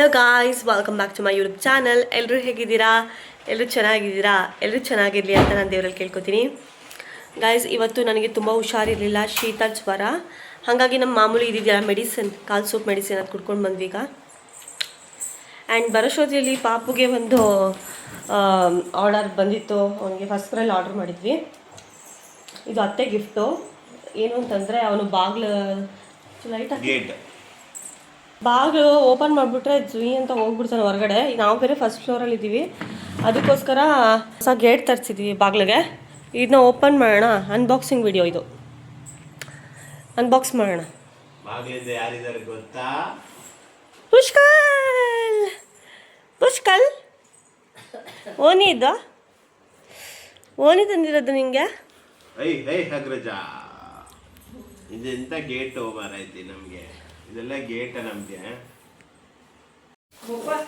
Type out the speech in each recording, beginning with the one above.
Hello guys, welcome back to my YouTube channel. ಎಲ್ಲರೂ ಹೇಗಿದ್ದೀರಾ? ಎಲ್ಲರೂ ಚೆನ್ನಾಗಿದ್ದೀರಾ? ಎಲ್ಲರೂ ಚೆನ್ನಾಗಿರಲಿ ಅಂತ ನಾನು ದೇವರಲ್ಲಿ ಕೇಳ್ಕೊತೀನಿ. ಗಾಯ್ಸ್, ಇವತ್ತು ನನಗೆ ತುಂಬ ಹುಷಾರಿರಲಿಲ್ಲ, ಶೀತ ಜ್ವರ. ಹಾಗಾಗಿ ನಮ್ಮ ಮಾಮೂಲಿ ಇದ್ದಿದ್ದೆಲ್ಲ ಮೆಡಿಸಿನ್, ಕಾಲು ಸೂಪ್ ಮೆಡಿಸಿನ್ ಅದು ಕುಡ್ಕೊಂಡು ಬಂದ್ವಿ ಈಗ. ಆ್ಯಂಡ್ ಬರೋಷ್ಟೊತ್ತಿಯಲ್ಲಿ ಪಾಪುಗೆ ಒಂದು ಆರ್ಡರ್ ಬಂದಿತ್ತು. ಅವನಿಗೆ ಫಸ್ಟ್ ಕ್ರೈಲಿ ಆರ್ಡರ್ ಮಾಡಿದ್ವಿ. ಇದು ಅತ್ತೆ ಗಿಫ್ಟು. ಏನು ಅಂತಂದರೆ ಅವನು ಬಾಗಿಲು ಓಪನ್ ಮಾಡಿಬಿಟ್ರೆ ಜುಯಿ ಅಂತ ಹೋಗ್ಬಿಡ್ತಾನೆ ಹೊರಗಡೆ. ನಾವು ಬೇರೆ ಫಸ್ಟ್ ಫ್ಲೋರಲ್ಲಿ ಇದ್ದೀವಿ, ಅದಕ್ಕೋಸ್ಕರ ಹೊಸ ಗೇಟ್ ತರಿಸಿದ್ವಿ ಬಾಗಿಲಿಗೆ. ಇದನ್ನ ಓಪನ್ ಮಾಡೋಣ. ಅನ್ಬಾಕ್ಸಿಂಗ್ ವಿಡಿಯೋ ಇದು. ಅನ್ಬಾಕ್ಸ್ ಮಾಡೋಣ. ಪುಷ್ಕಲ್ ಓನಿ ಇದು, ಓನಿ ತಂದಿರೋದು ನಿಂಗೆ. ಇದೆಂತ ಗೇಟ್ ಓವರ್ ಐತಿ ನಮ್ಗೆ, ಇದೆಲ್ಲ ಗೇಟ್ ನಮ್ಗೆ. ಸೂಪರ್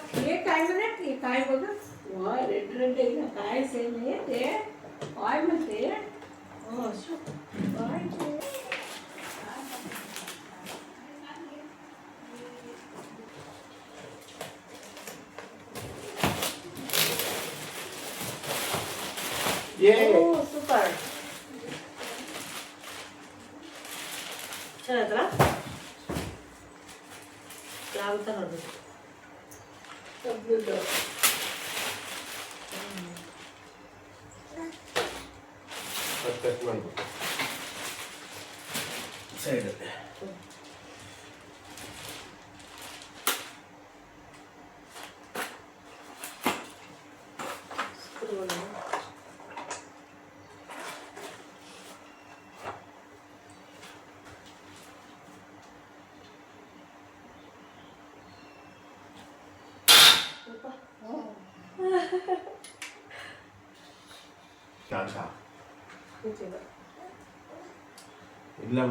ಚೆನ್ನಾಗಲ್ಲ? ಯಾವ ಥರ ನೋಡ್ಬೇಕು ಸೈಡ್ ಇಲ್ಲ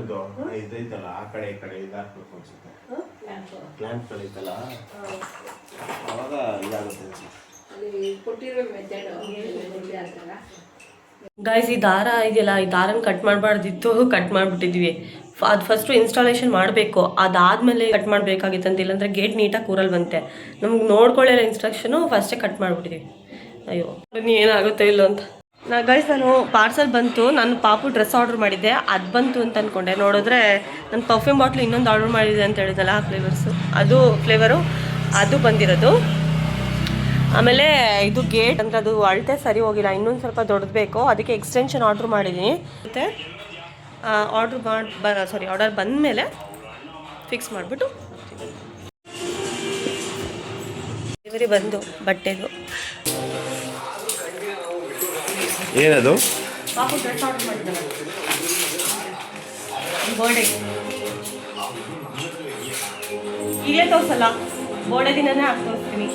ಇದೈತಲ್ಲ, ಆ ಕಡೆ ಈ ಕಡೆ ಇದಾಕ್ಬೇಕು ಅನ್ಸುತ್ತೆ. ಪ್ಲಾಂಟ್ ಕಳೀತಲ್ಲ, ಅವಾಗ ಇದಾಗುತ್ತೆ. ಗೈಸ್, ಈ ದಾರ ಇದೆಯಲ್ಲ, ಈ ದಾರನ ಕಟ್ ಮಾಡಬಾರ್ದಿತ್ತು, ಕಟ್ ಮಾಡಿಬಿಟ್ಟಿದ್ವಿ. ಅದು ಫಸ್ಟು ಇನ್ಸ್ಟಾಲೇಷನ್ ಮಾಡಬೇಕು, ಅದಾದಮೇಲೆ ಕಟ್ ಮಾಡಬೇಕಾಗಿತ್ತಂತ. ಇಲ್ಲಾಂದರೆ ಗೇಟ್ ನೀಟಾಗಿ ಕೂರಲ್ವಂತೆ. ನಮ್ಗೆ ನೋಡ್ಕೊಳ್ಳಿಲ್ಲ ಇನ್ಸ್ಟ್ರಕ್ಷನು, ಫಸ್ಟೇ ಕಟ್ ಮಾಡಿಬಿಟ್ಟಿದ್ವಿ. ಅಯ್ಯೋ, ಬನ್ನಿ ಏನಾಗುತ್ತೋ ಇಲ್ಲೋ ಅಂತ. ನಾನು ಪಾರ್ಸಲ್ ಬಂತು, ನಾನು ಪಾಪು ಡ್ರೆಸ್ ಆರ್ಡರ್ ಮಾಡಿದ್ದೆ, ಅದು ಬಂತು ಅಂತ ಅಂದ್ಕೊಂಡೆ. ನೋಡಿದ್ರೆ ನಾನು ಪರ್ಫ್ಯೂಮ್ ಬಾಟ್ಲು ಇನ್ನೊಂದು ಆರ್ಡರ್ ಮಾಡಿದೆ ಅಂತ ಹೇಳಿದ್ನಲ್ಲ, ಆ ಫ್ಲೇವರು ಅದು ಬಂದಿರೋದು. ಆಮೇಲೆ ಇದು ಗೇಟ್ ಅಂದರೆ ಅದು ಅಳತೆ ಸರಿ ಹೋಗಿಲ್ಲ, ಇನ್ನೊಂದು ಸ್ವಲ್ಪ ದೊಡ್ಡದು ಬೇಕು. ಅದಕ್ಕೆ ಎಕ್ಸ್ಟೆನ್ಷನ್ ಆರ್ಡ್ರ್ ಮಾಡಿದ್ದೀನಿ. ಮತ್ತು ಆರ್ಡರ್ ಬಂದಮೇಲೆ ಫಿಕ್ಸ್ ಮಾಡಿಬಿಟ್ಟು ಡೆಲಿವರಿ ಬಂದು ಬಟ್ಟೆದು. ಏನದು? ಪಾಪು ಡ್ರೆಸ್ ಆರ್ಡರ್ ಮಾಡಿದ್ದಲ್ಲ, ಬರ್ಡೇ. ಇದೇ ತೋರಿಸಲ್ಲ, ಬರ್ಡೇ ದಿನನೇ ಹಾಕಿ ತೋರಿಸ್ತೀನಿ.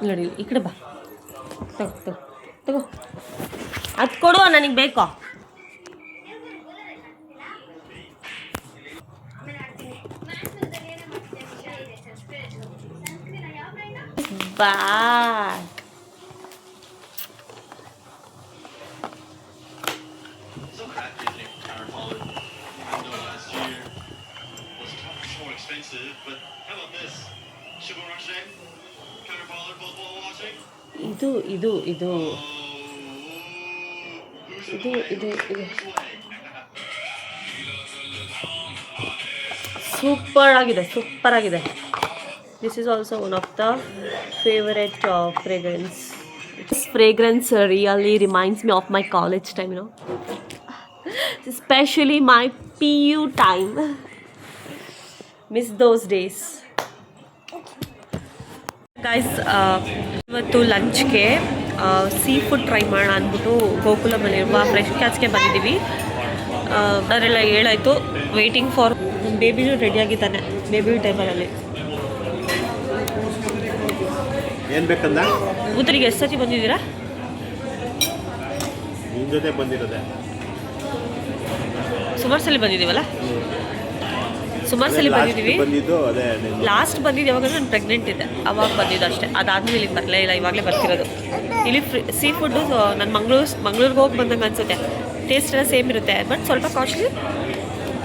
ನೋಡಿ, ಈ ಕಡೆ ಬಾ, ತಗೋ ಅದು ಕೊಡು, ನನಗೆ ಬೇಕೋ. ಬ್ಯಾಗ್ ಇದು ಇದು ಇದು ಇದು ಇದು ಇದು ಸೂಪರ್ ಆಗಿದೆ. This is also one of the favorite fragrance. This fragrance really reminds me of my college time, especially my PU time. Miss those days. Guys, ಇವತ್ತು ಲಂಚ್ಗೆ ಸೀ ಫುಡ್ ಟ್ರೈ ಮಾಡೋಣ ಅಂದ್ಬಿಟ್ಟು ಗೋಕುಲಮಲ್ಲಿರುವ ಫ್ರೆಶ್ ಕ್ಯಾಚ್ಗೆ ಬಂದಿದ್ದೀವಿ. ಅದರೆಲ್ಲ ಹೇಳಾಯಿತು. ವೇಟಿಂಗ್ ಫಾರ್ ಬೇಬಿನೂ ರೆಡಿಯಾಗಿದ್ದಾನೆ, baby ಟೇಬಲಲ್ಲಿ. ಏನು ಬೇಕಂದ? ಊತರಿಗೆ ಎಷ್ಟು ಸತಿ ಬಂದಿದ್ದೀರಾ? ನಿಮ್ಮ ಜೊತೆ ಬಂದಿರೋದೆ ಸುಮಾರು ಸಲ ಬಂದಿದ್ದೀವಲ್ಲ. ಸುಮಾರು ಸಲ ಬಂದಿದ್ದೀವಿ. ಲಾಸ್ಟ್ ಬಂದಿದ್ದು ಯಾವಾಗಂದ್ರೆ ನಾನು ಪ್ರೆಗ್ನೆಂಟ್ ಇದ್ದೆ, ಅವಾಗ ಬಂದಿದ್ದು ಅಷ್ಟೇ. ಅದಾದ್ಮೇಲೆ ಇಲ್ಲಿಗೆ ಬರಲೇ ಇಲ್ಲ, ಇವಾಗಲೇ ಬರ್ತಿರೋದು. ಇಲ್ಲಿ ಸೀ ಫುಡ್ಡು ನಾನು ಮಂಗಳೂರಿಗೆ ಹೋಗಿ ಬಂದಂಗೆ ಅನಿಸುತ್ತೆ. ಟೇಸ್ಟ್ ಎಲ್ಲ ಸೇಮ್ ಇರುತ್ತೆ, ಬಟ್ ಸ್ವಲ್ಪ ಕಾಸ್ಟ್ಲಿ.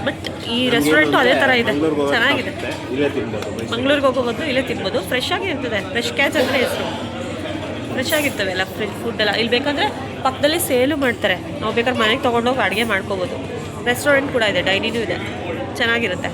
ಬಟ್ ಈ ರೆಸ್ಟೋರೆಂಟು ಅದೇ ಥರ ಇದೆ, ಚೆನ್ನಾಗಿದೆ. ಇಲ್ಲೇ ತಿನ್ಬೋದು. ಮಂಗ್ಳೂರಿಗೆ ಹೋಗೋ ಬದಲು ಇಲ್ಲೇ ತಿನ್ಬೋದು. ಫ್ರೆಶ್ ಆಗಿ ಇರ್ತದೆ. ಫ್ರೆಶ್ ಕ್ಯಾಚ್ ಅಂದರೆ ಹೆಸರು. ಫ್ರೆಶ್ ಆಗಿರ್ತವೆ ಎಲ್ಲ ಫುಡ್ ಎಲ್ಲ. ಇಲ್ಲಿ ಬೇಕಂದರೆ ಪಕ್ಕದಲ್ಲಿ ಸೇಲು ಮಾಡ್ತಾರೆ, ನಾವು ಬೇಕಾದ್ರೆ ಮನೆಗೆ ತೊಗೊಂಡೋಗಿ ಅಡುಗೆ ಮಾಡ್ಕೋಬೋದು. ರೆಸ್ಟೋರೆಂಟ್ ಕೂಡ ಇದೆ, ಡೈನಿನೂ ಇದೆ, ಚೆನ್ನಾಗಿರುತ್ತೆ.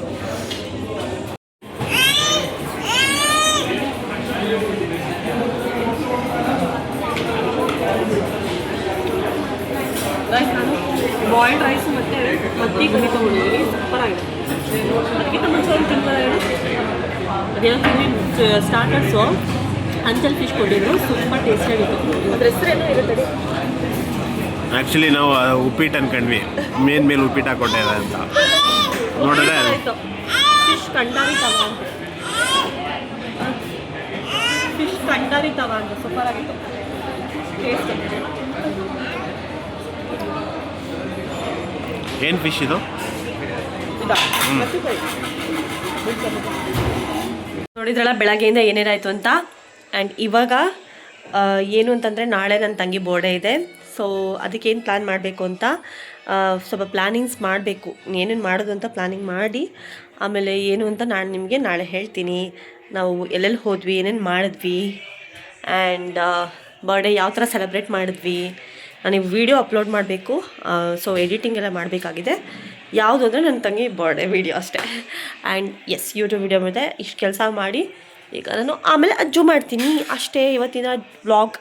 ಬಾಯ್ಲ್ಡ್ ರೈಸ್ ಮತ್ತು ಮತ್ತಿ ಕರಿ ತೊಗೊಂಡಿದ್ದೀವಿ, ಸೂಪರಾಗಿದೆ. ಅದಕ್ಕಿಂತ ಮುಂಚೆ ಒಂದು ತಿನ್ಬೋದು ಹೇಳಿ, ಅದೇನೋ ಸ್ಟಾರ್ಟರ್ಸು ಅಂಚಲ್ ಫಿಶ್ ಕೊಟ್ಟಿದ್ರು, ಸೂಪರ್ ಟೇಸ್ಟಿಯಾಗಿತ್ತು. ಅದ್ರ ಹೆಸರೇನೋ ಇರುತ್ತೆ. ಆ್ಯಕ್ಚುಲಿ ನಾವು ಉಪ್ಪಿಟ್ಟು ಅನ್ಕೊಂಡ್ವಿ, ಮೇಲೆ ಉಪ್ಪಿಟ್ಟು ಹಾಕೊಟ್ಟಿದೆ ಅಂತ ನೋಡಿದ್ರೆ ಫಿಶ್ ಕಂಡಾರಿ ತವ ಅಂತ, ಫಿಶ್ ಕಂಡಾರಿ ತವ ಅಂತ ಸೂಪರಾಗಿತ್ತು ಟೇಸ್ಟ್. ಏನು ಫಿಶ್ ಇದು? ನೋಡಿದ್ರಲ್ಲ ಬೆಳಗ್ಗೆಯಿಂದ ಏನೇನಾಯಿತು ಅಂತ. ಆ್ಯಂಡ್ ಇವಾಗ ಏನು ಅಂತಂದರೆ ನಾಳೆ ನನ್ನ ತಂಗಿ ಬೋರ್ಡೇ ಇದೆ. ಸೊ ಅದಕ್ಕೇನು ಪ್ಲ್ಯಾನ್ ಮಾಡಬೇಕು ಅಂತ ಸ್ವಲ್ಪ ಪ್ಲ್ಯಾನಿಂಗ್ಸ್ ಮಾಡಬೇಕು. ಏನೇನು ಮಾಡೋದು ಅಂತ ಪ್ಲ್ಯಾನಿಂಗ್ ಮಾಡಿ ಆಮೇಲೆ ಏನು ಅಂತ ನಾನು ನಿಮಗೆ ನಾಳೆ ಹೇಳ್ತೀನಿ. ನಾವು ಎಲ್ಲೆಲ್ಲಿ ಹೋದ್ವಿ, ಏನೇನು ಮಾಡಿದ್ವಿ, ಆ್ಯಂಡ್ ಬರ್ಡೇ ಯಾವ ಥರ ಸೆಲೆಬ್ರೇಟ್ ಮಾಡಿದ್ವಿ. ನನಗೆ ವೀಡಿಯೋ ಅಪ್ಲೋಡ್ ಮಾಡಬೇಕು. ಸೊ ಎಡಿಟಿಂಗ್ ಎಲ್ಲ ಮಾಡಬೇಕಾಗಿದೆ. ಯಾವುದು ಅಂದರೆ ನನ್ನ ತಂಗಿ ಬರ್ಡೇ ವೀಡಿಯೋ ಅಷ್ಟೇ. ಆ್ಯಂಡ್ ಎಸ್, ಯೂಟ್ಯೂಬ್ ವೀಡಿಯೋ ಮೇಲೆ ಇಷ್ಟು ಕೆಲಸ ಮಾಡಿ ಈಗ ನಾನು ಆಮೇಲೆ ಅಜ್ಜು ಮಾಡ್ತೀನಿ ಅಷ್ಟೇ ಇವತ್ತಿನ vlog.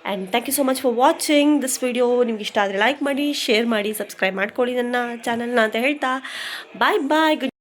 And thank you so much for watching this video. ನಿಮ್ಗೆ ಇಷ್ಟ ಆದರೆ ಲೈಕ್ ಮಾಡಿ, ಶೇರ್ ಮಾಡಿ, ಸಬ್ಸ್ಕ್ರೈಬ್ ಮಾಡ್ಕೊಳ್ಳಿ ನನ್ನ ಚಾನಲ್ನ ಅಂತ ಹೇಳ್ತಾ ಬಾಯ್ ಬಾಯ್.